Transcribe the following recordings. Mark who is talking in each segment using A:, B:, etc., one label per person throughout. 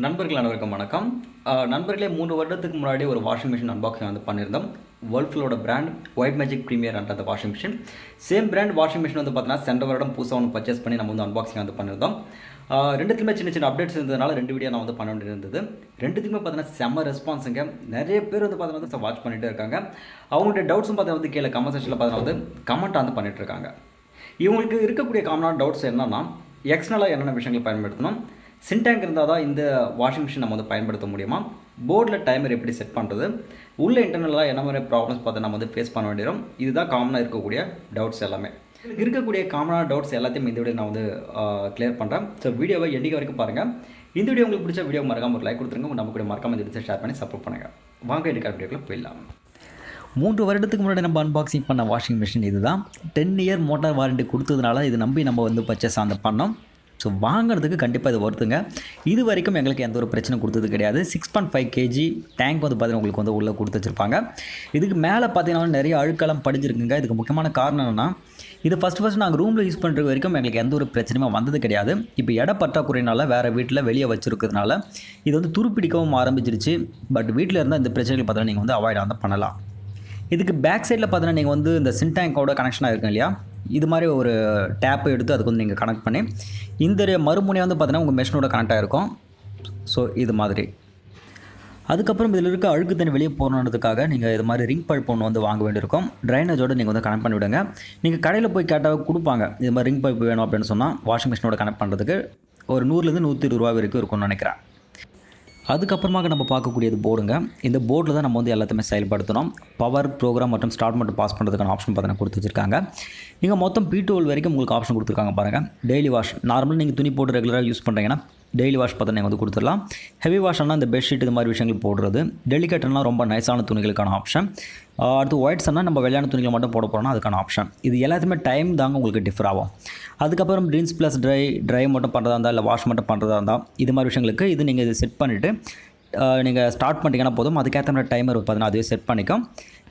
A: நண்பர்கள் அனைவருக்கும் வணக்கம். நண்பர்களே 3 வருடத்துக்கு முன்னாடி ஒரு வாஷிங் மிஷின் அன்பாக்சிங் வந்து பண்ணியிருந்தோம். Whirlpoolோட பிராண்ட் ஒயிட் மேஜிக் ப்ரீமியர் என்ற அந்த washing machine. Same brand washing machine வந்து பார்த்தீங்கன்னா சென்ற வருடம் புதுசாக ஒன்று பர்ச்சேஸ் பண்ணி நம்ம வந்து அன்பாக்சிங் வந்து பண்ணியிருந்தோம். ரெண்டுத்துக்குமே சின்ன சின்ன அப்டேட்ஸ் இருந்ததுனால 2 வீடியோ நான் வந்து பண்ண வேண்டியது இருந்தது. ரெண்டுத்துக்குமே பார்த்தீங்கன்னா செம்ம ரெஸ்பான்ஸுங்க. நிறைய பேர் வந்து பார்த்தீங்கன்னா வாட்ச் பண்ணிகிட்டே இருக்காங்க. அவங்களுடைய டவுட்ஸும் பார்த்தீங்கன்னா வந்து கீழே கமெண்ட் செக்ஷனில் பார்த்தீங்கன்னா வந்து கமெண்ட் வந்து பண்ணிகிட்டு இருக்காங்க. இவங்களுக்கு இருக்கக்கூடிய காமனான டவுட்ஸ் என்னன்னா, எக்ஸ்டர்னலாக என்னென்ன விஷயங்கள் பயன்படுத்தணும், சின்டேங்க் இருந்தால் தான் இந்த வாஷிங் மிஷின் நம்ம வந்து பயன்படுத்த முடியுமா, போர்டில் டைமர் எப்படி செட் பண்ணுறது, உள்ள இன்டர்னலாக என்ன மாதிரி ப்ராப்ளம்ஸ் பார்த்து நம்ம வந்து ஃபேஸ் பண்ண வேண்டியதும், இதுதான் காமனாக இருக்கக்கூடிய டவுட்ஸ் எல்லாமே. இதுக்கு இருக்கக்கூடிய காமனான டவுட்ஸ் எல்லாத்தையும் இந்த வீடியோ நான் வந்து கிளியர் பண்ணுறேன். ஸோ வீடியோவை எண்டிக்கு வரைக்கும் பாருங்கள். இந்த வீடியோ உங்களுக்கு பிடிச்ச வீடியோ மறக்காம ஒரு லைக் கொடுத்துருங்க. நம்ம கூட மறக்காம இந்த வீடியோ ஷேர் பண்ணி சப்போர்ட் பண்ணுங்கள். வாங்க எடுக்கிற வீடியோக்குள்ளே போயிடலாம். 3 வருடத்துக்கு முன்னாடி நம்ம அன்பாக்சிங் பண்ண வாஷிங் மிஷின் இதுதான். 10 இயர் மோட்டார் வாரண்டி கொடுத்ததுனால இது நம்பி நம்ம வந்து பர்ச்சேஸ் அந்த பண்ணோம். ஸோ வாங்குறதுக்கு கண்டிப்பாக இது வருதுங்க. இது வரைக்கும் எங்களுக்கு எந்த ஒரு பிரச்சனை கொடுத்தது கிடையாது. 6.5 kg டேங்க் வந்து பார்த்தீங்கன்னா உங்களுக்கு வந்து உள்ளே கொடுத்து வச்சுருப்பாங்க. இதுக்கு மேலே பார்த்தீங்கன்னா நிறைய அழுக்கெல்லாம் படிஞ்சிருக்குங்க. இதுக்கு முக்கியமான காரணம் என்னென்னா, இது ஃபஸ்ட்டு நாங்கள் ரூமில் யூஸ் பண்ணுற வரைக்கும் எங்களுக்கு எந்த ஒரு பிரச்சனையும் வந்தது கிடையாது. இப்போ இட பற்றாக்குறையினால வேறு வீட்டில் வெளியே வச்சுருக்கிறதுனால இது வந்து துருப்பிடிக்கவும் ஆரம்பிச்சிருச்சு. பட் வீட்டில் இருந்தால் இந்த பிரச்சனைகள் பார்த்தீங்கன்னா நீங்கள் வந்து அவாய்ட் வந்து பண்ணலாம். இதுக்கு பேக் சைடில் பார்த்தீங்கன்னா நீங்கள் வந்து இந்த சின்டேங்கோட கனெக்ஷனாக இருக்கும் இல்லையா, இது மாதிரி ஒரு டேப்பை எடுத்து அதுக்கு வந்து நீங்கள் கனெக்ட் பண்ணி இந்த மறுமுனையை வந்து பார்த்தீங்கன்னா உங்கள் மெஷினோட கனெக்ட் ஆகிருக்கும். ஸோ இது மாதிரி அதுக்கப்புறம் இதில் இருக்க அழுக்கு தண்ணி வெளியே போகணுன்றதுக்காக நீங்கள் இது மாதிரி ரிங் பைப் ஒன்று வந்து வாங்க வேண்டியிருக்கும். ட்ரைனேஜோடு நீங்கள் வந்து கனெக்ட் பண்ணிவிடுங்க. நீங்கள் கடையில் போய் கேட்டால் கொடுப்பாங்க. இது மாதிரி ரிங் பைப் வேணும் அப்படின்னு சொன்னால் வாஷிங் மிஷினோட கனெக்ட் பண்ணுறதுக்கு ஒரு 100 120 ரூபா வரைக்கும் இருக்கும்னு நினைக்கிறேன். அதுக்கப்புறமாக நம்ம பார்க்கக்கூடியது போர்டுங்க. இந்த போர்டில் தான் நம்ம வந்து எல்லாத்தையுமே செயல்படுத்தணும். பவர், ப்ரோக்ராம் மற்றும் ஸ்டார்ட் மட்டும் பாஸ் பண்ணுறதுக்கான ஆப்ஷன் பார்த்தீங்கன்னா கொடுத்து வச்சுருக்காங்க. இங்கே மொத்தம் P12 வரைக்கும் உங்களுக்கு ஆப்ஷன் கொடுத்துருக்காங்க பாருங்கள். டெய்லி வாஷ், நார்மலாக நீங்கள் துணி போட்டு ரெகுலராக யூஸ் பண்ணுறீங்கன்னா டெய்லி வாஷ் பார்த்தா நீங்கள் வந்து கொடுத்துடலாம். ஹெவி வாஷ்னா இந்த பெட்ஷீட் இது மாதிரி விஷயங்கள் போடுறது. டெலிகேட்னா ரொம்ப நைஸான துணிகளுக்கான ஆப்ஷன். அடுத்து ஒயிட்ஸ்னால் நம்ம வெள்ளையான துணிகளை மட்டும் போட போகிறோம்னா அதுக்கான ஆப்ஷன். இது எல்லாத்தையுமே டைம் தாங்க உங்களுக்கு டிஃபர் ஆகும். அதுக்கப்புறம் ரின்ஸ் ப்ளஸ் ட்ரை மட்டும் பண்ணுறதா இருந்தால், இல்லை வாஷ் மட்டும் பண்ணுறதா இருந்தால், இது மாதிரி விஷயங்களுக்கு இது நீங்கள் இது செட் பண்ணிவிட்டு நீங்கள் ஸ்டார்ட் பண்ணிட்டீங்கன்னா போதும். அதுக்கேற்ற மாதிரி டைமர் பார்த்தீங்கன்னா அதுவே செட் பண்ணிக்கும்.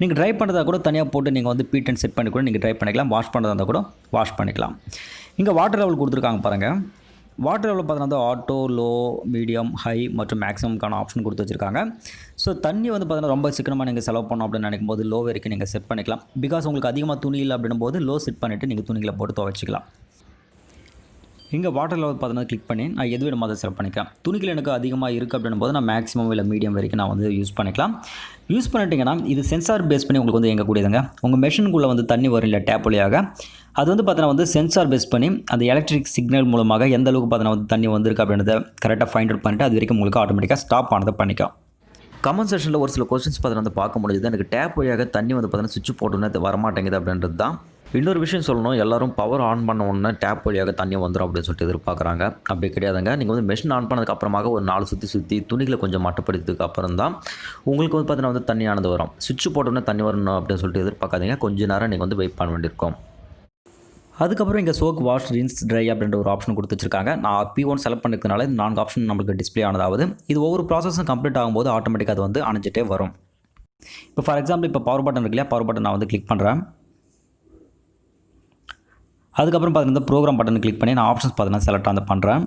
A: நீங்கள் ட்ரை பண்ணுறதா கூட தனியாக போட்டு நீங்கள் வந்து P10 செட் பண்ணி கூட நீங்கள் ட்ரை பண்ணிக்கலாம். வாஷ் பண்ணுறதா இருந்தால் கூட வாஷ் பண்ணிக்கலாம். இங்கே வாட்டர் லெவல் கொடுத்துருக்காங்க பாருங்கள். வாட்டர் லெவலில் பார்த்தீங்கன்னா ஆட்டோ, லோ, மீடியம், ஹை மற்றும் மேக்ஸிமம்க்கான ஆப்ஷன் கொடுத்து வச்சுருக்காங்க. ஸோ தண்ணி வந்து பார்த்தீங்கன்னா ரொம்ப சிக்கனமாக நீங்கள் செலவு பண்ணணும் அப்படின்னு நினைக்கும் போது லோ வரைக்கும் நீங்கள் செட் பண்ணிக்கலாம். பிகாஸ் உங்களுக்கு அதிகமாக துணி இல்லை அப்படின்னும் போது லோ செட் பண்ணிவிட்டு நீங்கள் துணிகளை போட்டு துவைச்சிக்கலாம். இங்கே வாட்டர் லெவல் பார்த்தீங்கன்னா கிளிக் பண்ணி நான் எது வேணுமோ அதை செலக்ட் பண்ணிக்கலாம். துணிகள் எனக்கு அதிகமாக இருக்குது அப்படின்னும் போது நான் மேக்ஸிமம் இல்லை மீடியம் வரைக்கும் நான் வந்து யூஸ் பண்ணிக்கலாம். யூஸ் பண்ணிட்டீங்கன்னா இது சென்சார் பேஸ் பண்ணி உங்களுக்கு வந்து எங்கக்கூடியதுங்க. உங்கள் மெஷினுக்குள்ளே வந்து தண்ணி வரும் இல்லை டேப் வழியாக, அது வந்து பார்த்தீங்கன்னா வந்து சென்சார் பேஸ் பண்ணி அந்த எலக்ட்ரிக் சிக்னல் மூலமாக எந்த அளவுக்கு பார்த்தீங்கன்னா வந்து தண்ணி வந்திருக்கு அப்படின்றத கரெக்டாக ஃபைண்ட் அவுட் பண்ணிட்டு அது வரைக்கும் உங்களுக்கு ஆட்டோமேட்டிக்காக ஸ்டாப் ஆனதை பண்ணிக்கும். கமெண்ட் செக்ஷனில் ஒரு சில கொஸ்டின்ஸ் பார்த்தீங்கன்னா வந்து பார்க்க முடியுது. எனக்கு டேப் வழியாக தண்ணி வந்து பார்த்தீங்கன்னா சுவிட்ச் போட்டோன்னே வரமாட்டேங்குது அப்படின்றது தான். இன்னொரு விஷயம் சொல்லணும், எல்லோரும் பவர் ஆன் பண்ண உடனே டேப் வழியாக தண்ணி வந்துடும் அப்படின்னு சொல்லிட்டு எதிர்பார்க்குறாங்க. அப்படி கிடையாதுங்க. நீங்கள் வந்து மெஷின் ஆன் பண்ணதுக்கு அப்புறமாக ஒரு 4 சுற்றி துணிகளை கொஞ்சம் மட்டப்படுத்ததுக்கு அப்புறம் தான் உங்களுக்கு வந்து பார்த்தீங்கன்னா வந்து தண்ணியானது வரும். சுவிட்ச் போட்டோன்னே தண்ணி வரணும் அப்படின்னு சொல்லிட்டு எதிர்பார்க்காதீங்க. கொஞ்சம் நேரம் நீங்கள் வந்து வெயிட் பண்ண வேண்டியிருக்கும். அதுக்கப்புறம் இங்கே சோக், வாஷ், ரின்ஸ், ட்ரை அப்படின்ற ஒரு ஆப்ஷன் கொடுத்து வச்சிருக்காங்க. நான் P1 செலக்ட் பண்ணிக்கிறதுனால இந்த 4 ஆப்ஷன் நம்மளுக்கு டிஸ்பிளே ஆனதாவது. இது ஒவ்வொரு ப்ராசஸும் கம்ப்ளீட் ஆகும்போது ஆட்டோமேட்டிக்காக அது வந்து அணைஞ்சிட்டே வரும். இப்போ ஃபார் எக்ஸாம்பிள் இப்போ பவர் பட்டன் இருக்கு இல்லையா, பவர் பட்டன் நான் வந்து கிளிக் பண்ணுறேன். அதுக்கப்புறம் பார்த்தீங்கன்னா ப்ரோக்ராம் பட்டன் கிளிக் பண்ணி நான் ஆப்ஷன்ஸ் பார்த்தீங்கன்னா செலக்ட் வந்து பண்ணுறேன்.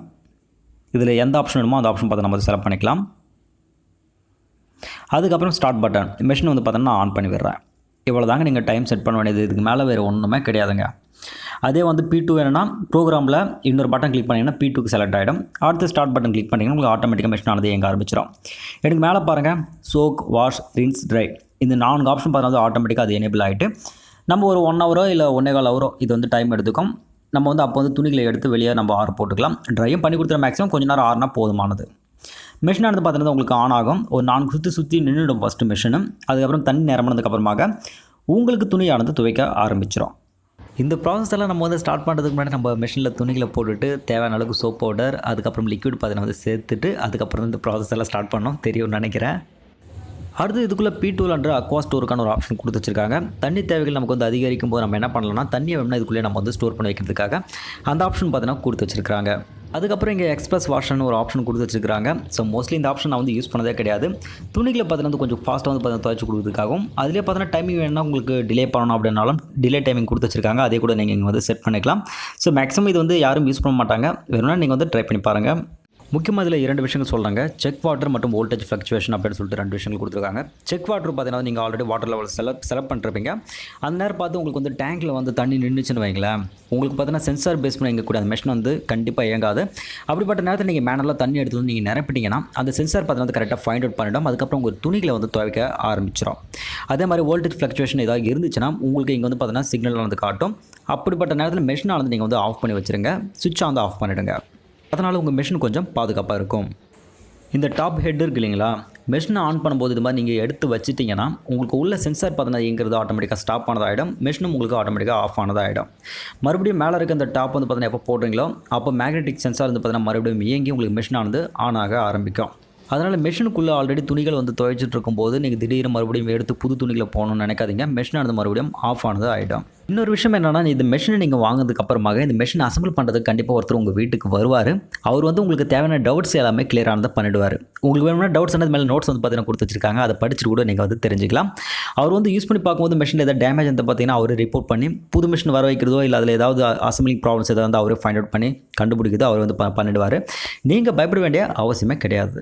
A: இதில் எந்த ஆப்ஷன் வேணுமோ அந்த ஆப்ஷன் பார்த்து நம்ம வந்து செலக்ட் பண்ணிக்கலாம். அதுக்கப்புறம் ஸ்டார்ட் பட்டன், மெஷின் வந்து பார்த்தீங்கன்னா நான் ஆன் பண்ணி விடுறேன். இவ்வளோ தாங்க நீங்கள் டைம் செட் பண்ண வேண்டியது. இதுக்கு மேலே வேறு ஒன்றுமே கிடையாதுங்க. அதே வந்து P2 வேணும்னா ப்ரோக்ராமில் இன்னொரு பட்டன் கிளிக் பண்ணிங்கன்னா P2க்கு செலக்ட் ஆகிடும். அடுத்து ஸ்டார்ட் பட்டன் கிளிக் பண்ணிங்கன்னா உங்களுக்கு ஆட்டோமேட்டிக்காக மெஷின் ஆனது எங்கே ஆரம்பிச்சிடும். எனக்கு மேலே பாருங்கள் சோக், வாஷ், ரின்ஸ், ட்ரை இந்த 4 ஆப்ஷன் பார்த்தா ஆட்டோமேட்டிக்காக அது எனேபிள் ஆகிட்டு நம்ம ஒரு 1 ஹவரோ இல்லை 1.25 ஹவரோ இது வந்து டைம் எடுத்துக்கும். நம்ம வந்து அப்போ வந்து துணிகளை எடுத்து வெளியே நம்ம ஆறு போட்டுக்கலாம். ட்ரையும் பண்ணி கொடுத்துற மேக்ஸிமம் கொஞ்சம் நேரம் ஆறுனா போதுமானது. மெஷினானது பார்த்தீங்கன்னா உங்களுக்கு ஆன் ஆகும். ஒரு 4 சுற்றி நின்றுடும் ஃபஸ்ட்டு மெஷினு. அதுக்கப்புறம் தண்ணி நிரம்பினதுக்கப்புறமாக உங்களுக்கு துணியானது துவைக்க ஆரம்பிச்சிடும். இந்த ப்ராசஸ் எல்லாம் நம்ம வந்து ஸ்டார்ட் பண்ணுறதுக்கு முன்னாடி நம்ம மெஷினில் துணிகளை போட்டுட்டு தேவையான அளவுக்கு சோப் பவுடர் அதுக்கப்புறம் லிக்விட் பார்த்தீங்கன்னா வந்து சேர்த்துட்டு அதுக்கப்புறம் இந்த ப்ராசஸ் எல்லாம் ஸ்டார்ட் பண்ணோம் தெரியும்னு நினைக்கிறேன். அடுத்து இதுக்குள்ளே P2 அக்வா ஸ்டோருக்கான ஒரு ஆப்ஷன் கொடுத்து வச்சிருக்காங்க. தண்ணி தேவைகள் நமக்கு வந்து அதிகரிக்கும் போது நம்ம என்ன பண்ணலாம்னா தண்ணியை வேணும்னா இதுக்குள்ளே நம்ம வந்து ஸ்டோர் பண்ணி வைக்கிறதுக்காக அந்த ஆப்ஷன் பார்த்தீங்கன்னா கொடுத்து வச்சிருக்காங்க. அதுக்கப்புறம் இங்கே எக்ஸ்பிரஸ் வாஷ்னு ஒரு ஆப்ஷன் கொடுத்து வச்சிருக்காங்க. ஸோ மோஸ்ட்லி இந்த ஆப்ஷன் நான் வந்து யூஸ் பண்ணதே கிடையாது. துணிகளை பார்த்தீங்கன்னா கொஞ்சம் ஃபாஸ்ட்டாக வந்து பார்த்தீங்கன்னா துவைச்சு கொடுக்குறதுக்காகவும் அதிலே பார்த்தீங்கன்னா டைமிங் வேணும்னா உங்களுக்கு டிலே பண்ணணும் அப்படின்னாலும் டிலே டைமிங் கொடுத்து வச்சிருக்காங்க. அதே கூட நீங்கள் இங்கே வந்து செட் பண்ணிக்கலாம். ஸோ மேக்ஸிமம் இது வந்து யாரும் யூஸ் பண்ண மாட்டாங்க. வேணும்னா நீங்கள் வந்து ட்ரை பண்ணி பாருங்கள். முக்கியமாக இதில் 2 விஷயங்கள் சொல்கிறாங்க. செக் வாட்டர் மற்றும் வோல்டேஜ் ஃப்ளக்சுவேஷன் அப்படின்னு சொல்லிட்டு 2 விஷயங்கள் கொடுத்துருக்காங்க. செக் வாட்டர் பார்த்தீங்கன்னா நீங்கள் ஆல்ரெடி வாட்டர் லெவல் செலக்ட் பண்ணிருப்பீங்க. அந்த நேரம் பார்த்து உங்களுக்கு வந்து டேங்க்கில் வந்து தண்ணி நின்றுச்சுன்னு வைங்களேன், உங்களுக்கு பார்த்தீங்கன்னா சென்சார் பேஸ் பண்ணி இயங்கக்கூடிய அந்த மெஷின் வந்து கண்டிப்பாக இயங்காது. அப்படிப்பட்ட நேரத்தில் நீங்கள் மேனலாக தண்ணி எடுத்து வந்து நீங்கள் நிரப்பிட்டீங்கன்னா அந்த சென்சார் பார்த்தீங்கன்னா கரெக்டாக ஃபைண்ட் அவுட் பண்ணிடும். அதுக்கப்புறம் உங்கள் துணிகளை வந்து துவைக்க ஆரம்பிச்சிடும். அதே மாதிரி வோல்டேஜ் ஃப்ளக்சுவேஷன் ஏதாவது இருந்துச்சுன்னா உங்களுக்கு இங்கே வந்து பார்த்தீங்கன்னா சிக்னல் வந்து காட்டும். அப்படிப்பட்ட நேரத்தில் மெஷினை வந்து நீங்கள் வந்து ஆஃப் பண்ணி வச்சுருங்க. சுவிட்சை வந்து ஆஃப் பண்ணிவிடுங்க. அதனால் உங்கள் மெஷின் கொஞ்சம் பாதுகாப்பாக இருக்கும். இந்த டாப் ஹெட் இருக்கு இல்லைங்களா, மெஷினை ஆன் பண்ணும்போது இது மாதிரி நீங்கள் எடுத்து வச்சிட்டிங்கன்னா உங்களுக்கு உள்ள சென்சார் பார்த்தீங்கன்னா இயங்கிறது ஆட்டோமேட்டிக்காக ஸ்டாப் ஆனதாகிடும். மெஷினும் உங்களுக்கு ஆட்டோமேட்டிக்காக ஆஃப் ஆனதாகிடும். மறுபடியும் மேலே இருக்க இந்த டாப் வந்து பார்த்தீங்கன்னா எப்போ போடுறீங்களோ அப்போ மேக்னெட்டிக் சென்சார் வந்து பார்த்தீங்கன்னா மறுபடியும் இயங்கி உங்களுக்கு மெஷினானது ஆன் ஆக ஆரம்பிக்கும். அதனால் மெஷினுக்குள்ளே ஆல்ரெடி துணிகள் வந்து துவைச்சிட்டு இருக்கும்போது நீங்கள் திடீர்னு மறுபடியும் எடுத்து புது துணிகளை போகணும்னு நினைக்காதீங்க. மெஷினானது மறுபடியும் ஆஃப் ஆனது ஆகிடும். இன்னொரு விஷயம் என்னென்னா, இந்த மெஷினை நீங்கள் வாங்கினதுக்கு அப்புறமாக இந்த மெஷினை அசம்பிள் பண்ணுறதுக்கு கண்டிப்பாக ஒருத்தர் உங்கள் வீட்டுக்கு வருவார். அவர் வந்து உங்களுக்கு தேவையான டவுட்ஸ் எல்லாமே கிளியரானதை பண்ணிடுவார். உங்களுக்கு வேணும்னா டவுட்ஸ் வந்து மேலே நோட்ஸ் வந்து பார்த்தீங்கன்னா கொடுத்து வச்சிருக்காங்க. அதை படிச்சுட்டு கூட நீங்கள் வந்து தெரிஞ்சிக்கலாம். அவர் வந்து யூஸ் பண்ணி பார்க்கும்போது மெஷினில் ஏதாவது டேமேஜ் வந்து பார்த்தீங்கன்னா அவர் ரிப்போர்ட் பண்ணி புது மிஷின் வர வைக்கிறதோ இல்லை அதில் ஏதாவது அசம்பிளிங் ப்ராப்ளம்ஸ் ஏதாவது வந்து அவரே ஃபைண்ட் அவுட் பண்ணி கண்டுபிடிக்கிறதோ அவர் வந்து பண்ணிடுவார். நீங்கள் பயப்பட வேண்டிய அவசியமே கிடையாது.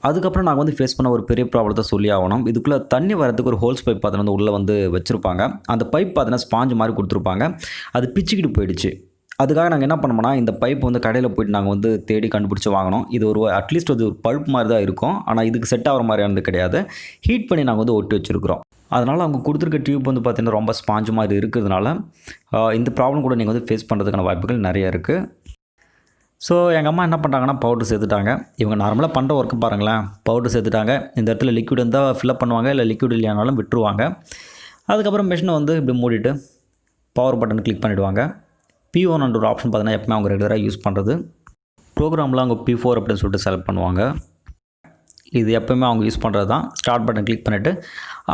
A: அதுக்கப்புறம் நாங்கள் வந்து ஃபேஸ் பண்ண ஒரு பெரிய ப்ராப்ளத்தை சொல்லி ஆகணும். இதுக்குள்ளே தண்ணி வரதுக்கு ஒரு ஹோல்ஸ் பைப் பார்த்தீங்கன்னா உள்ளே வந்து வச்சுருப்பாங்க. அந்த பைப் பார்த்தீங்கன்னா ஸ்பாஞ்ச் மாதிரி கொடுத்துருப்பாங்க. அது பிச்சுக்கிட்டு போயிடுச்சு. அதுக்காக நாங்கள் என்ன பண்ணோம்னா, இந்த பைப் வந்து கடையில் போய்ட்டு நாங்கள் வந்து தேடி கண்டுபிடிச்சி வாங்கினோம். இது ஒரு அட்லீஸ்ட் அது ஒரு பல்ப் மாதிரி தான் இருக்கும். ஆனால் இதுக்கு செட் ஆகிற மாதிரியானது கிடையாது. ஹீட் பண்ணி நாங்கள் வந்து ஒட்டி வச்சுருக்கிறோம். அதனால் அவங்க கொடுத்துருக்க டியூப் வந்து பார்த்திங்கன்னா ரொம்ப ஸ்பாஞ்ச் மாதிரி இருக்கிறதுனால இந்த ப்ராப்ளம் கூட நீங்கள் வந்து ஃபேஸ் பண்ணுறதுக்கான வாய்ப்புகள் நிறைய இருக்குது. ஸோ எங்கள் அம்மா என்ன பண்ணுறாங்கன்னா பவுடர் சேர்த்துட்டாங்க. இவங்க நார்மலாக பண்ணுற ஒர்க்கு பாருங்களேன். பவுடர் சேர்த்துட்டாங்க. இந்த இடத்துல லிக்விட் இருந்தால் ஃபில்அப் பண்ணுவாங்க, இல்லை லிக்விட் இல்லையானாலும் விட்டுருவாங்க. அதுக்கப்புறம் மிஷினை வந்து இப்படி மூடிட்டு பவர் பட்டன் கிளிக் பண்ணிவிடுவாங்க. P1 ஒரு ஆப்ஷன் பார்த்தீங்கன்னா எப்பவுமே அவங்க ரெகுலராக யூஸ் பண்ணுறது. ப்ரோக்ராமில் அவங்க P4 அப்படின்னு சொல்லிட்டு செலக்ட் பண்ணுவாங்க. இது எப்போயுமே அவங்க யூஸ் பண்ணுறது தான். ஸ்டார்ட் பட்டன் கிளிக் பண்ணிவிட்டு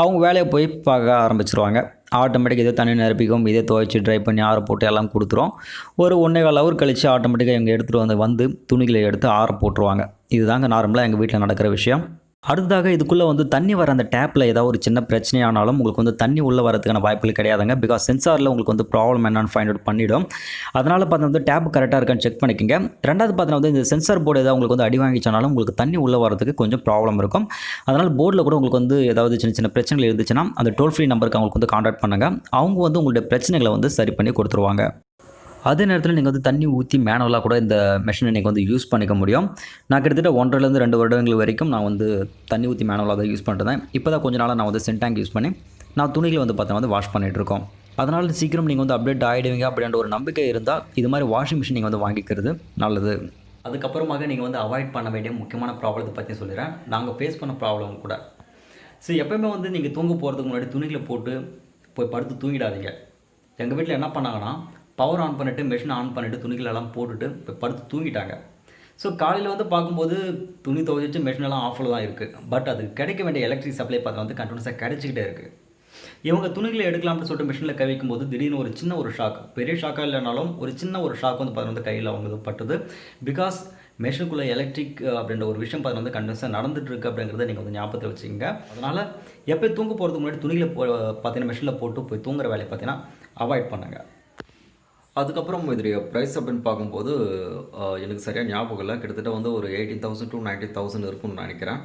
A: அவங்க வேலையை போய் பார்க்க ஆரம்பிச்சிருவாங்க. ஆட்டோமேட்டிக் இதே தண்ணி நிரப்பிக்கும், இதே துவைச்சி ட்ரை பண்ணி ஆற போட்டு எல்லாம் கொடுத்துரும். ஒரு 1.25 ஹவர் கழித்து ஆட்டோமேட்டிக்காக இவங்க எடுத்துகிட்டு வந்து துணிகளை எடுத்து ஆற போட்டுருவாங்க. இதுதாங்க நார்மலாக எங்கள் வீட்டில் நடக்கிற விஷயம். அடுத்ததாக இதுக்குள்ளே வந்து தண்ணி வர அந்த டேப்பில் ஏதாவது ஒரு சின்ன பிரச்சனையானாலும் உங்களுக்கு வந்து தண்ணி உள்ளே வரதுக்கான வாய்ப்புகள் கிடையாதுங்க. பிகாஸ் சென்சாரில் உங்களுக்கு வந்து ப்ராப்ளம் என்னன்னு ஃபைண்ட் அவுட் பண்ணிவிடும். அதனால் பார்த்தீங்கன்னா டேப் கரெக்டாக இருக்கான்னு செக் பண்ணிக்கோங்க. ரெண்டாவது பார்த்தீங்கன்னா வந்து இந்த சென்சார் போர்டு ஏதாவது உங்களுக்கு வந்து அடி வாங்கிச்சானாலும் உங்களுக்கு தண்ணி உள்ளே வரதுக்கு கொஞ்சம் ப்ராப்ளம் இருக்கும். அதனால் போர்டில் கூட உங்களுக்கு வந்து ஏதாவது சின்ன சின்ன பிரச்சனைகள் இருந்துச்சுன்னா அந்த டோல் ஃப்ரீ நம்பருக்கு அவங்களுக்கு வந்து கான்டாக்ட் பண்ணுங்கள். அவங்க வந்து உங்களுடைய பிரச்சனைகளை வந்து சரி பண்ணி கொடுத்துருவாங்க. அதே நேரத்தில் நீங்கள் வந்து தண்ணி ஊற்றி மேனுவலாக கூட இந்த மெஷினை நீங்கள் வந்து யூஸ் பண்ணிக்க முடியும். நான் கிட்டத்தட்ட 1.5 to 2 வருடங்கள் வரைக்கும் நான் வந்து தண்ணி ஊற்றி மேனுவலாக தான் யூஸ் பண்ணுறேன். இப்போ தான் கொஞ்ச நாளாக நான் வந்து சென்டாங்க் யூஸ் பண்ணி நான் துணிகளை வந்து பார்த்தா வந்து வாஷ் பண்ணிகிட்ருக்கோம். அதனால் சீக்கிரம் நீங்கள் வந்து அப்டேட் ஆகிடுவீங்க அப்படின்ற ஒரு நம்பிக்கை இருந்தால் இது மாதிரி வாஷிங் மிஷின் நீங்கள் வந்து வாங்கிக்கிறது நல்லது. அதுக்கப்புறமாக நீங்கள் வந்து அவாய்ட் பண்ண வேண்டிய முக்கியமான ப்ராப்ளத்தை பற்றி சொல்லிடுறேன். நாங்கள் ஃபேஸ் பண்ண ப்ராப்ளம் கூட. ஸோ எப்போயுமே வந்து நீங்கள் தூங்க போகிறதுக்கு முன்னாடி துணிகளை போட்டு போய் படுத்து தூங்கிடாதீங்க. எங்கள் வீட்டில் என்ன பண்ணாங்கன்னா, பவர் ஆன் பண்ணிவிட்டு மெஷின் ஆன் பண்ணிவிட்டு துணிகளெல்லாம் போட்டுட்டு இப்போ படுத்து தூங்கிட்டாங்க. ஸோ காலையில் வந்து பார்க்கும்போது துணி துவைச்சி மெஷினெல்லாம் ஆஃபில் தான் இருக்குது. பட் அதுக்கு கிடைக்க வேண்டிய எலக்ட்ரிக் சப்ளை பார்த்தா வந்து கண்டினியூஸாக கிடைச்சிக்கிட்டே இருக்குது. இவங்க துணிகளை எடுக்கலாம்னு சொல்லிட்டு மிஷினில் கவிக்கும் போது திடீர்னு ஒரு சின்ன ஒரு ஷாக், பெரிய ஷாக்காக இல்லைனாலும் ஒரு சின்ன ஒரு ஷாக் வந்து பார்த்தா வந்து கையில் அவங்க பட்டுது. பிகாஸ் மெஷினுக்குள்ளே எலக்ட்ரிக் அப்படின்ற ஒரு விஷயம் பார்த்தா வந்து கண்டினியூஸாக நடந்துட்டு இருக்குது அப்படிங்கிறத நீங்கள் வந்து ஞாபகத்தில் வச்சுக்கோங்க. அதனால் எப்போ தூங்க போகிறதுக்கு முன்னாடி துணிகளை பார்த்தீங்கன்னா மெஷினில் போட்டு போய் தூங்குற வேலையை பார்த்தீங்கன்னா அவாய்ட் பண்ணுங்கள். அதுக்கப்புறம் இதோடைய ப்ரைஸ் அப்படின்னு பார்க்கும்போது எனக்கு சரியாக ஞாபகம் இல்லை. கிட்டத்தட்ட வந்து ஒரு 18,000 to 90,000 இருக்கும்னு நினைக்கிறேன்.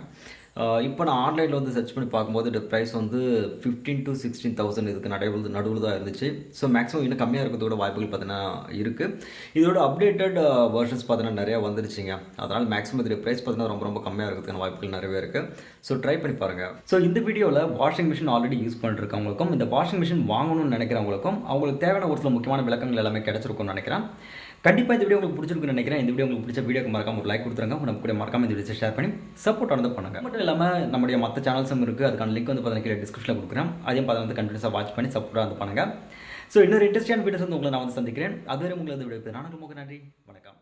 A: இப்போ நான் ஆன்லைனில் வந்து சர்ச் பண்ணி பார்க்கும்போது இந்த ப்ரைஸ் வந்து 15,000 to 16,000 இதுக்கு நடுவில் தான் இருந்துச்சு. ஸோ மேக்ஸிமம் இன்னும் கம்மியாக இருக்கிறதோட வாய்ப்புகள் பார்த்தீங்கன்னா இருக்குது. இதோட அப்டேட்டட் வெர்ஷன்ஸ் பார்த்தீங்கன்னா நிறையா வந்துருச்சுங்க. அதனால் மேக்ஸிமம் இதோட ப்ரைஸ் பார்த்தீங்கன்னா ரொம்ப ரொம்ப கம்மியாக இருக்கிறதுக்கான வாய்ப்புகள் நிறையவே இருக்குது. ஸோ ட்ரை பண்ணி பாருங்கள். ஸோ இந்த வீடியோவில் வாஷிங் மிஷின் ஆல்ரெடி யூஸ் பண்ணிருக்கவங்களுக்கும் இந்த வாஷிங் மிஷின் வாங்கணும்னு நினைக்கிறவங்களுக்கும் அவங்களுக்கு தேவையான ஒரு சில முக்கியமான விளக்கங்கள் எல்லாமே கிடைச்சிருக்கும்னு நினைக்கிறேன். கண்டிப்பாக இந்த வீடியோ உங்களுக்கு பிடிச்சிருக்குன்னு நினைக்கிறேன். இந்த வீடியோ உங்களுக்கு பிடிச்ச வீடியோக்கு மறக்காம ஒரு லைக் கொடுத்துருங்க. நம்ம கூட மறக்காம இந்த வீடியோ ஷேர் பண்ணி சப்போர்ட் வந்து பண்ணுங்கள். மட்டும் இல்லாமல் நம்முடைய மற்ற சேனல்ஸும் இருக்குது. அதுக்கான லிங்க் வந்து பார்த்தீங்கன்னா டிஸ்கிரிப்ஷனில் கொடுக்குறேன். அதையும் பார்த்து வந்து கண்டினியூஸாக வாட்ச் பண்ணி சப்போர்ட்டாக வந்து பண்ணுங்கள். ஸோ இன்னொரு இன்ட்ரெஸ்டிங்கான வீடியோஸ் வந்து உங்களை நான் வந்து சந்திக்கிறேன். அதுவரை உங்களை வந்து வீடியோ நான் ரொம்ப நன்றி. வணக்கம்.